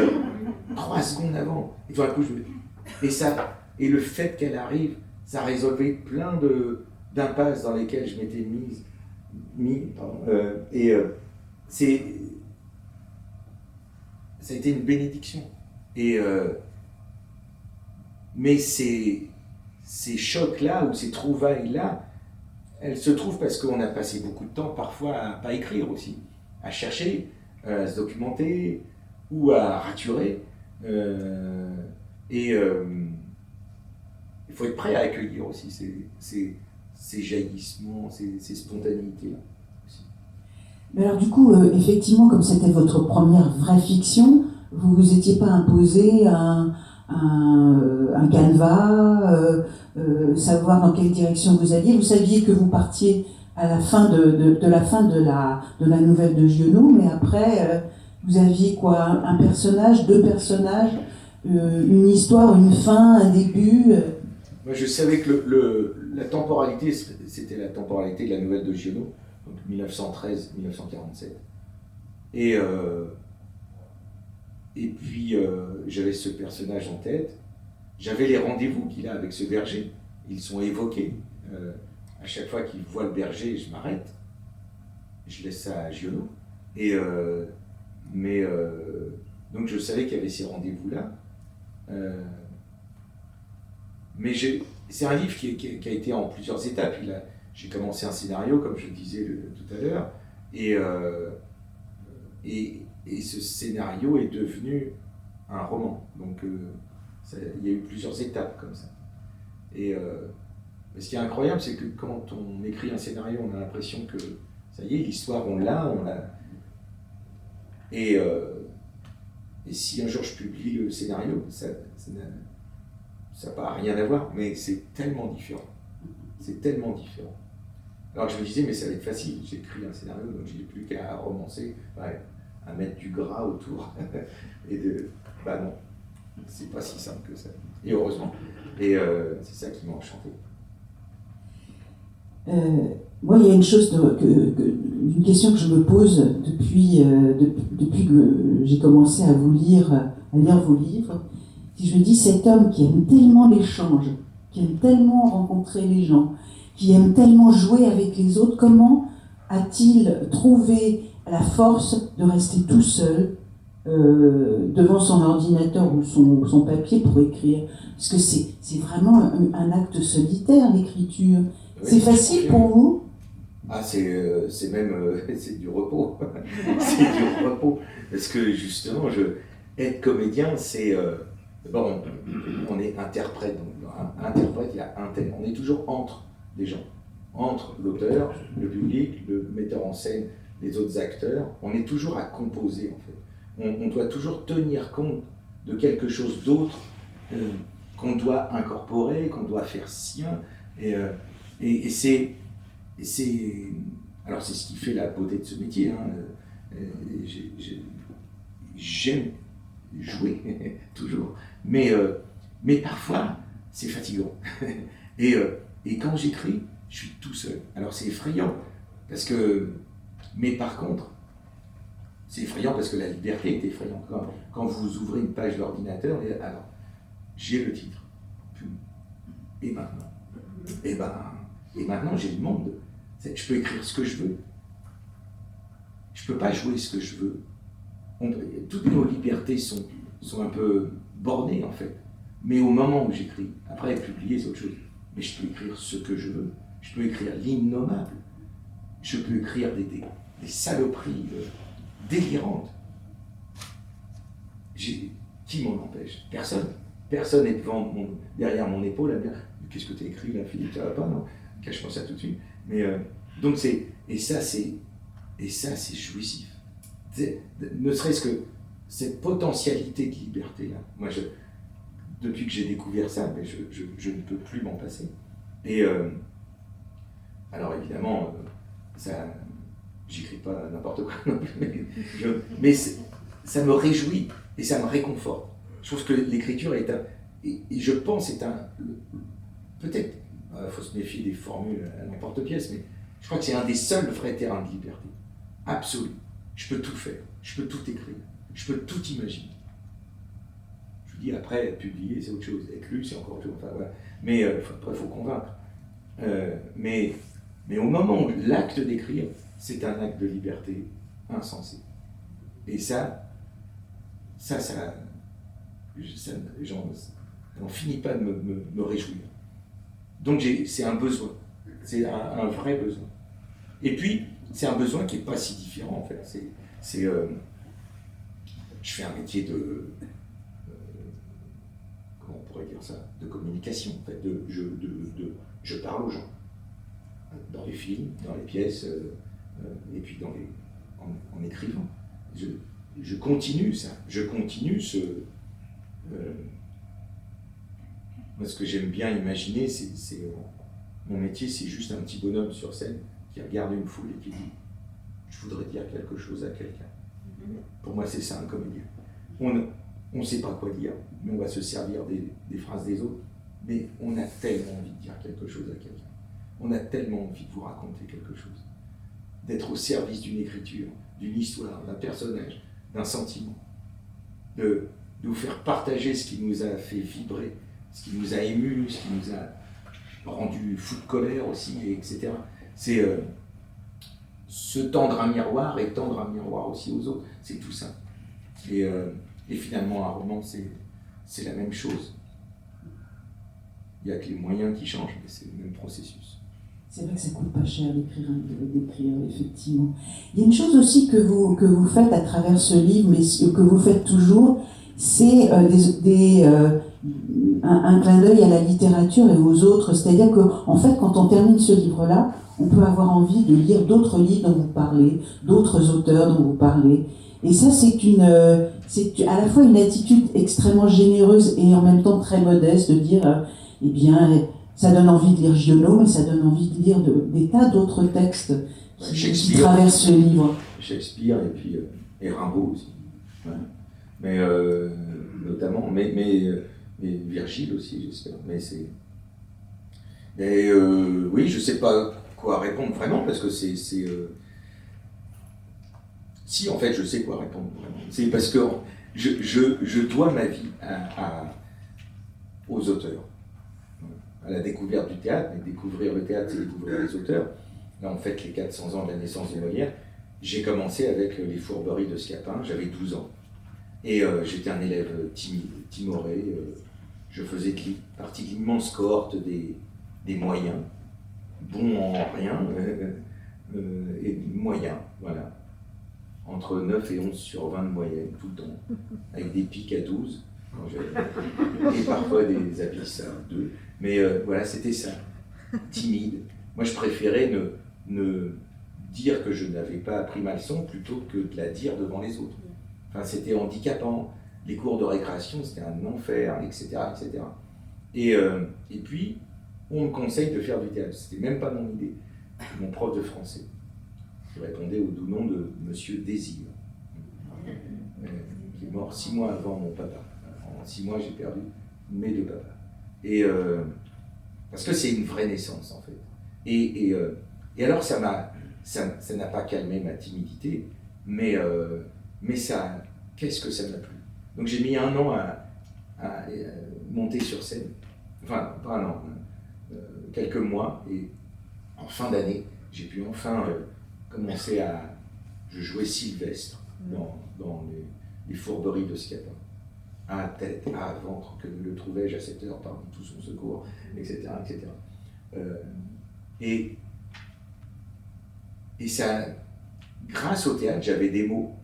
3 secondes avant, et tout d'un coup, et le fait qu'elle arrive, ça résolvait plein d'impasses dans lesquelles je m'étais ça a été une bénédiction. Mais ces chocs-là, ou ces trouvailles-là, elles se trouvent parce qu'on a passé beaucoup de temps parfois à pas écrire aussi, à chercher, à se documenter, ou à raturer. Il faut être prêt à accueillir aussi ces jaillissements, ces spontanéités-là. Mais alors du coup, effectivement, comme c'était votre première vraie fiction, vous vous étiez pas imposé un canevas, savoir dans quelle direction vous alliez. Vous saviez que vous partiez à la fin de la nouvelle de Giono, mais après, vous aviez quoi, un personnage, 2 personnages, une histoire, une fin, un début. Moi, je savais que la temporalité, c'était la temporalité de la nouvelle de Giono, donc 1913-1947. Et puis, j'avais ce personnage en tête. J'avais les rendez-vous qu'il a avec ce berger. Ils sont évoqués. À chaque fois qu'il voit le berger, je m'arrête. Je laisse ça à Giono. Donc, je savais qu'il y avait ces rendez-vous-là. Mais c'est un livre qui a été en plusieurs étapes. J'ai commencé un scénario, comme je le disais tout à l'heure, et ce scénario est devenu un roman. Donc il y a eu plusieurs étapes comme ça. Mais ce qui est incroyable, c'est que quand on écrit un scénario, on a l'impression que ça y est, l'histoire, on l'a. Et si un jour je publie le scénario, ça n'a pas rien à voir, mais c'est tellement différent. C'est tellement différent. Alors que je me disais, mais ça va être facile, j'écris un scénario, donc je n'ai plus qu'à romancer, à mettre du gras autour. Non, c'est pas si simple que ça. Et heureusement. Et c'est ça qui m'a enchanté. Moi, il y a une chose, une question que je me pose depuis que j'ai commencé à lire vos livres. Si je me dis, cet homme qui aime tellement l'échange, qui aime tellement rencontrer les gens, qui aime tellement jouer avec les autres, comment a-t-il trouvé la force de rester tout seul devant son ordinateur ou son papier pour écrire? Parce que c'est vraiment un acte solitaire, l'écriture. Oui, c'est facile pour vous? C'est même c'est du repos. C'est du repos. Parce que justement, être comédien, c'est... on est interprète. Donc, interprète, il y a on est toujours entre des gens. Entre l'auteur, le public, le metteur en scène, les autres acteurs. On est toujours à composer, en fait. On doit toujours tenir compte de quelque chose d'autre qu'on doit incorporer, qu'on doit faire sien. Et c'est ce qui fait la beauté de ce métier. Hein. J'aime jouer, toujours. Mais parfois, c'est fatigant. Et quand j'écris, je suis tout seul. Alors c'est effrayant, mais par contre, c'est effrayant parce que la liberté est effrayante. Quand vous ouvrez une page d'ordinateur, alors, j'ai le titre. Et maintenant Et maintenant, j'ai le monde. Je peux écrire ce que je veux. Je ne peux pas jouer ce que je veux. Toutes nos libertés sont un peu bornées, en fait. Mais au moment où j'écris, après publier, c'est autre chose. Mais je peux écrire ce que je veux. Je peux écrire l'innommable. Je peux écrire des saloperies délirantes. Qui m'en empêche? Personne. Personne n'est derrière mon épaule à me dire « Qu'est-ce que tu as écrit là, Philippe? Ça va pas, non? Cache-moi ça tout de suite. » Mais donc et ça c'est jouissif. ne serait-ce que cette potentialité de liberté-là. Moi, depuis que j'ai découvert ça, mais je ne peux plus m'en passer. Et alors évidemment, j'écris pas n'importe quoi non plus, mais ça me réjouit et ça me réconforte. Je trouve que l'écriture est et je pense est peut-être, il faut se méfier des formules à l'emporte-pièce, mais je crois que c'est un des seuls vrais terrains de liberté, absolue. Je peux tout faire, je peux tout écrire, je peux tout imaginer. Je vous dis, après, publier, c'est autre chose, être lu, c'est encore autre chose, enfin, voilà. Mais après, il faut convaincre. Mais au moment où l'acte d'écrire, c'est un acte de liberté insensé. Et j'en finis pas de me réjouir. Donc c'est un besoin, c'est un vrai besoin. Et puis, c'est un besoin qui n'est pas si différent en fait. Je fais un métier comment on pourrait dire ça, de communication en fait, je parle aux gens, dans les films, dans les pièces, et puis en écrivant. Je continue ça, moi, ce que j'aime bien imaginer, mon métier, c'est juste un petit bonhomme sur scène qui regarde une foule et qui dit « je voudrais dire quelque chose à quelqu'un ». Pour moi, c'est ça un comédien. On ne sait pas quoi dire, mais on va se servir des phrases des autres, mais on a tellement envie de dire quelque chose à quelqu'un. On a tellement envie de vous raconter quelque chose, d'être au service d'une écriture, d'une histoire, d'un personnage, d'un sentiment, de vous faire partager ce qui nous a fait vibrer, ce qui nous a émus, ce qui nous a rendu fou de colère aussi, etc. C'est se tendre un miroir et tendre un miroir aussi aux autres, c'est tout ça. Et finalement, un roman, c'est la même chose. Il n'y a que les moyens qui changent, mais c'est le même processus. C'est vrai que ça coûte pas cher d'écrire, effectivement. Il y a une chose aussi que vous faites à travers ce livre, mais que vous faites toujours, c'est un clin d'œil à la littérature et aux autres. C'est-à-dire qu'en fait, quand on termine ce livre-là, on peut avoir envie de lire d'autres livres dont vous parlez, d'autres auteurs dont vous parlez. Et ça, c'est à la fois une attitude extrêmement généreuse et en même temps très modeste de dire, eh bien, ça donne envie de lire Giono, mais ça donne envie de lire des tas d'autres textes qui traversent le livre. Shakespeare et Rimbaud aussi. Ouais. Mais notamment, mais Virgile aussi, j'espère. Oui, je ne sais pas quoi répondre vraiment, parce que si, en fait, je sais quoi répondre vraiment. C'est parce que je dois ma vie aux auteurs. À la découverte du théâtre, mais découvrir le théâtre, c'est découvrir les auteurs. Là, on fête les 400 ans de la naissance de Molière. J'ai commencé avec les Fourberies de Scapin, j'avais 12 ans. Et j'étais un élève timide, timoré. Je faisais partie de l'immense cohorte des moyens, bons en rien, et moyens, voilà. Entre 9 et 11 sur 20 de moyenne, tout le temps, avec des pics à 12. Et parfois des abysses à 2. Mais voilà, c'était ça, timide. Moi, je préférais ne dire que je n'avais pas appris ma leçon plutôt que de la dire devant les autres. Enfin, c'était handicapant. Les cours de récréation, c'était un enfer, etc. etc. Et puis, on me conseille de faire du théâtre. C'était même pas mon idée. Mon prof de français, qui répondait au doux nom de Monsieur Désir, qui est mort 6 mois avant mon papa. En 6 mois, j'ai perdu mes 2 papas. Et parce que c'est une vraie naissance, en fait. Et alors, ça n'a pas calmé ma timidité, mais ça, qu'est-ce que ça m'a plu. Donc j'ai mis 1 an à monter sur scène. Enfin, pas 1 an, quelques mois, et en fin d'année, j'ai pu enfin commencer Je jouais Sylvestre dans les Fourberies de Scapin. À tête, à ventre, que le trouvais-je à cette heure parmi tout son secours, etc. etc. Et ça, grâce au théâtre, j'avais des mots.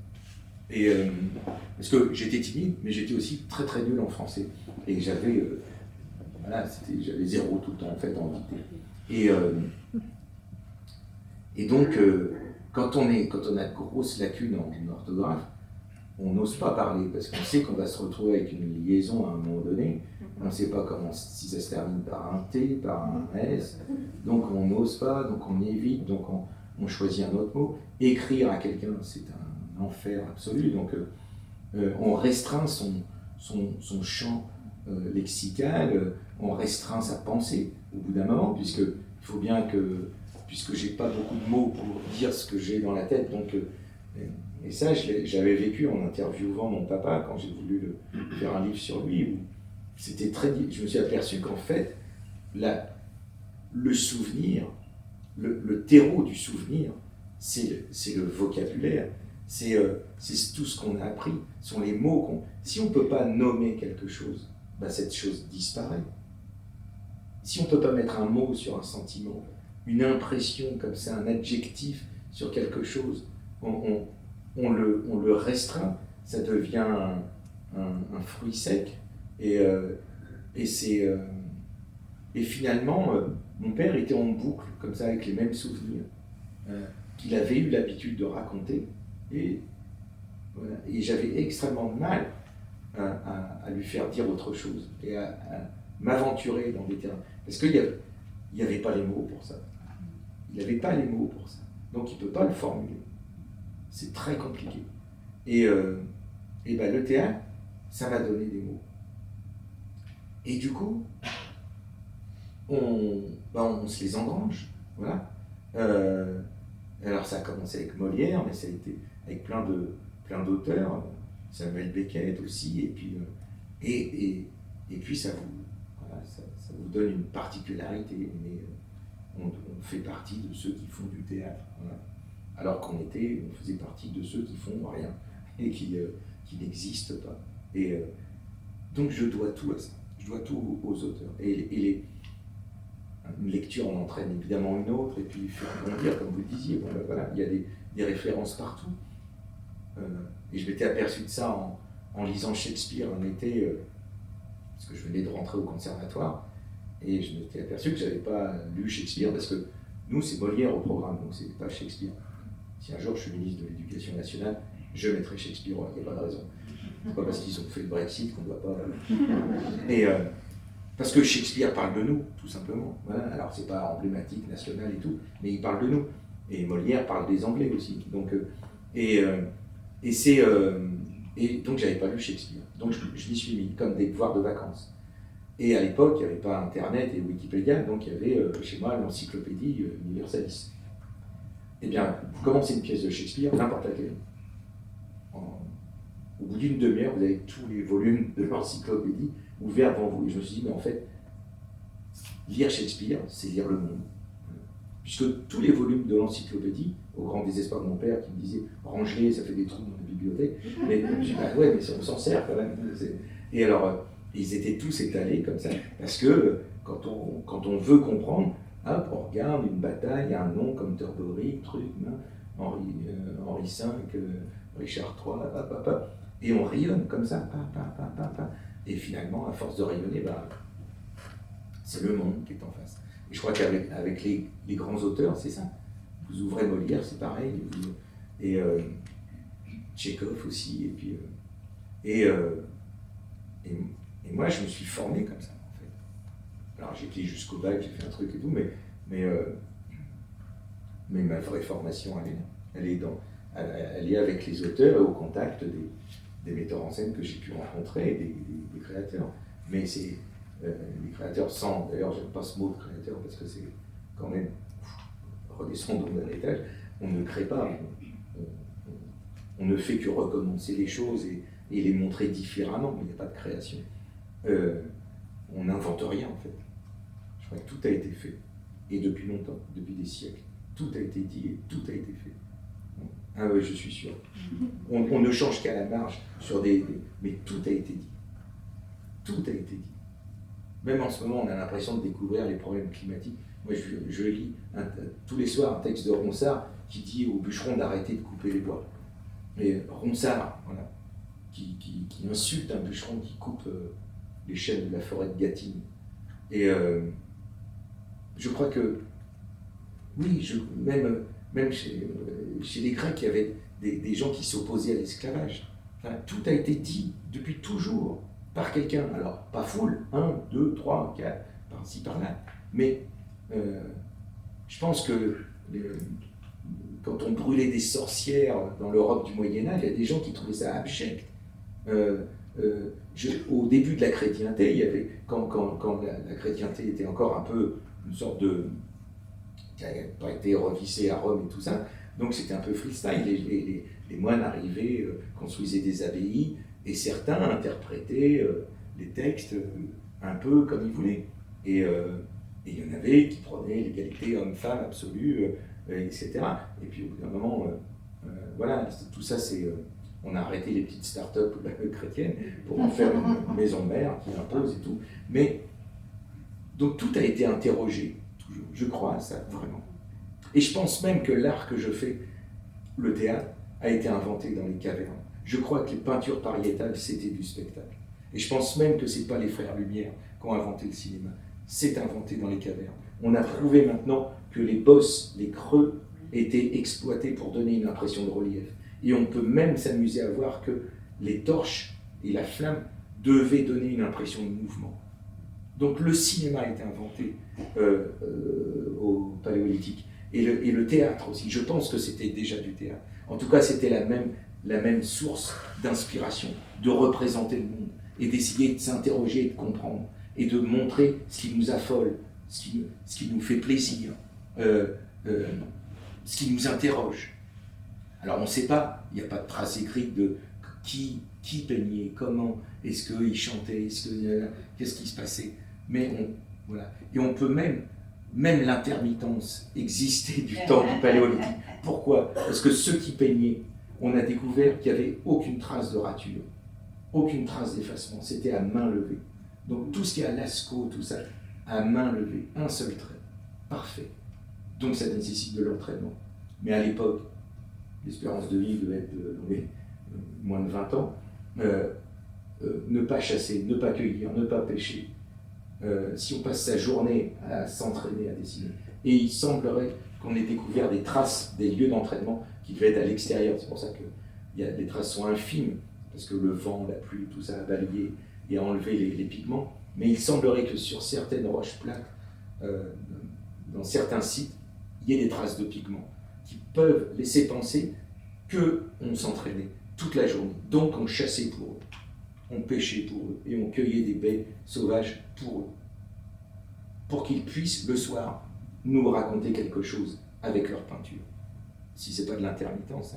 Et parce que j'étais timide, mais j'étais aussi très très nul en français. Et j'avais 0 tout le temps en fait en dictée. Et donc, quand on a de grosses lacunes en orthographe, on n'ose pas parler parce qu'on sait qu'on va se retrouver avec une liaison à un moment donné. On ne sait pas comment, si ça se termine par un T, par un S. Donc on n'ose pas, donc on évite, donc on choisit un autre mot. Écrire à quelqu'un, c'est un enfer absolu. Donc on restreint son champ lexical, on restreint sa pensée au bout d'un moment, puisque il faut bien que, puisque j'ai pas beaucoup de mots pour dire ce que j'ai dans la tête, donc et ça j'avais vécu en interviewant mon papa quand j'ai voulu faire un livre sur lui, où c'était je me suis aperçu qu'en fait le souvenir, le terreau du souvenir, c'est le vocabulaire, c'est tout ce qu'on a appris, ce sont les mots si on ne peut pas nommer quelque chose, bah cette chose disparaît. Si on ne peut pas mettre un mot sur un sentiment, une impression comme ça, un adjectif sur quelque chose, on le restreint, ça devient un fruit sec. Et finalement, mon père était en boucle, comme ça, avec les mêmes souvenirs qu'il avait eu l'habitude de raconter. Et, voilà. Et j'avais extrêmement de mal à lui faire dire autre chose et à m'aventurer dans des terrains. Parce qu'il n'y avait pas les mots pour ça. Il n'avait pas les mots pour ça. Donc il ne peut pas le formuler. C'est très compliqué. Et ben, le théâtre, ça m'a donné des mots. Et du coup, on se les engrange. Voilà. Alors ça a commencé avec Molière, mais ça a été avec plein d'auteurs, Samuel Beckett aussi, et puis ça vous donne une particularité, mais on fait partie de ceux qui font du théâtre, voilà. Alors on faisait partie de ceux qui font rien et qui n'existent pas. Et donc je dois tout à ça, je dois tout aux auteurs. Et une lecture en entraîne évidemment une autre, et puis faire grandir, comme vous le disiez. Bon, ben voilà, il y a des références partout. Et je m'étais aperçu de ça en lisant Shakespeare un été, parce que je venais de rentrer au conservatoire, et je m'étais aperçu que je n'avais pas lu Shakespeare, parce que nous, c'est Molière au programme, donc c'est pas Shakespeare. Si un jour je suis ministre de l'Éducation nationale, je mettrai Shakespeare, il n'y a pas de raison. C'est pas parce qu'ils ont fait le Brexit qu'on ne doit pas... Et parce que Shakespeare parle de nous, tout simplement. Voilà. Alors c'est pas emblématique, national et tout, mais il parle de nous. Et Molière parle des Anglais aussi. Donc, et donc j'avais pas lu Shakespeare. Donc je m'y suis mis comme des devoirs de vacances. Et à l'époque, il n'y avait pas Internet et Wikipédia, donc il y avait chez moi l'encyclopédie Universalis. Eh bien, vous commencez une pièce de Shakespeare, n'importe laquelle. Au bout d'une demi-heure, vous avez tous les volumes de l'encyclopédie ouverts devant vous. Et je me suis dit, mais en fait, lire Shakespeare, c'est lire le monde. Puisque tous les volumes de l'encyclopédie, au grand désespoir de mon père qui me disait, range-les, ça fait des trous dans la bibliothèque. Mais je dis, bah ouais, mais on s'en sert quand même. Et alors, ils étaient tous étalés comme ça. Parce que quand on veut comprendre, hop, on regarde une bataille, un nom comme Terboré, truc, Henri V, Richard III, et on rayonne comme ça, et finalement, à force de rayonner, c'est le monde qui est en face. Et je crois qu'avec les grands auteurs, c'est ça. Vous ouvrez Molière, c'est pareil, et Tchekhov aussi, et puis et moi, je me suis formé comme ça, en fait. Alors j'étais jusqu'au bac, j'ai fait un truc et tout, mais ma vraie formation, elle est avec les auteurs et au contact des metteurs en scène que j'ai pu rencontrer, et des créateurs. Mais c'est les créateurs sans, d'ailleurs j'aime pas ce mot de créateur parce que c'est quand même, redescendons d'un étage, on ne crée pas, on ne fait que recommencer les choses et les montrer différemment, mais il n'y a pas de création. On n'invente rien en fait. Je crois que tout a été fait, et depuis longtemps, depuis des siècles. Tout a été dit et tout a été fait. Ah oui, je suis sûr. On ne change qu'à la marge sur mais tout a été dit. Tout a été dit. Même en ce moment, on a l'impression de découvrir les problèmes climatiques. Moi, je lis tous les soirs un texte de Ronsard qui dit aux bûcherons d'arrêter de couper les bois. Et Ronsard, voilà, qui insulte un bûcheron qui coupe les chênes de la forêt de Gâtine. Et je crois que, oui, même même chez les Grecs, il y avait des gens qui s'opposaient à l'esclavage. Enfin, tout a été dit depuis toujours par quelqu'un. Alors, pas foule, 1, 2, 3, 4, par-ci, par-là. Mais je pense que quand on brûlait des sorcières dans l'Europe du Moyen-Âge, il y a des gens qui trouvaient ça abject. Au début de la chrétienté, il y avait, quand la chrétienté était encore un peu une sorte de... qui n'avait pas été revissée à Rome et tout ça, donc c'était un peu freestyle. Les moines arrivaient, construisaient des abbayes, et certains interprétaient les textes un peu comme ils voulaient. Et il y en avait qui prenaient l'égalité homme-femme absolue, etc. Et puis au bout d'un moment, voilà, tout ça c'est... on a arrêté les petites start-up chrétiennes pour en faire une maison mère qui impose et tout. Mais, donc tout a été interrogé, toujours. Je crois à ça, vraiment. Et je pense même que l'art que je fais, le théâtre, a été inventé dans les cavernes. Je crois que les peintures pariétales, c'était du spectacle. Et je pense même que ce n'est pas les frères Lumière qui ont inventé le cinéma. C'est inventé dans les cavernes. On a prouvé maintenant que les bosses, les creux, étaient exploités pour donner une impression de relief. Et on peut même s'amuser à voir que les torches et la flamme devaient donner une impression de mouvement. Donc le cinéma a été inventé au Paléolithique. Et le théâtre aussi. Je pense que c'était déjà du théâtre. En tout cas, c'était la même source d'inspiration, de représenter le monde et d'essayer de s'interroger et de comprendre et de montrer ce qui nous affole, ce qui nous fait plaisir, ce qui nous interroge. Alors on ne sait pas, il n'y a pas de trace écrite de qui peignait, comment, est-ce qu'il chantait, qu'est-ce qui se passait. Mais voilà. Et on peut même l'intermittence existait du temps du Paléolithique. Pourquoi? Parce que ceux qui peignaient, on a découvert qu'il n'y avait aucune trace de rature, aucune trace d'effacement, c'était à main levée. Donc tout ce qui est à Lascaux, tout ça, à main levée, un seul trait, parfait. Donc ça nécessite de l'entraînement. Mais à l'époque, l'espérance de vie devait être moins de 20 ans, ne pas chasser, ne pas cueillir, ne pas pêcher. Si on passe sa journée à s'entraîner, à dessiner, et il semblerait qu'on ait découvert des traces, des lieux d'entraînement qui devaient être à l'extérieur. C'est pour ça que les traces sont infimes, parce que le vent, la pluie, tout ça a balayé et a enlevé les pigments. Mais il semblerait que sur certaines roches plates, dans certains sites, il y ait des traces de pigments qui peuvent laisser penser qu'on s'entraînait toute la journée. Donc on chassait pour eux, on pêchait pour eux, et on cueillait des baies sauvages pour eux, pour qu'ils puissent le soir nous raconter quelque chose avec leur peinture. Si c'est pas de l'intermittence,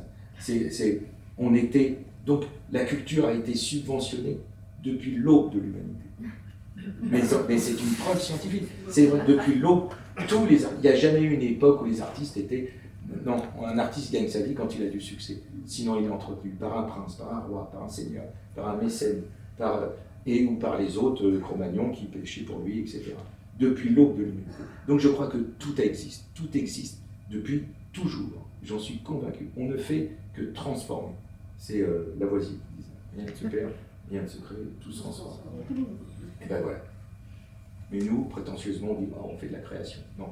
on était... Donc la culture a été subventionnée depuis l'aube de l'humanité. Mais c'est une preuve scientifique. C'est vrai, depuis l'aube, il n'y a jamais eu une époque où les artistes étaient... Non, un artiste gagne sa vie quand il a du succès. Sinon, il est entretenu par un prince, par un roi, par un seigneur, par un mécène, ou par les autres Cro-Magnons qui pêchaient pour lui, etc. Depuis l'aube de l'humanité. Donc je crois que tout existe depuis toujours. J'en suis convaincu. On ne fait que transformer. C'est Lavoisier qui disait. Rien ne se perd, rien ne se crée, tout se transforme. Et ben voilà. Mais nous, prétentieusement, on dit on fait de la création. Non,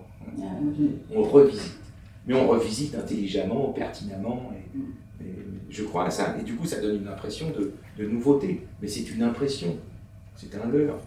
on revisite. Mais on revisite intelligemment, pertinemment, et je crois à ça. Et du coup, ça donne une impression de nouveauté. Mais c'est une impression, c'est un leurre.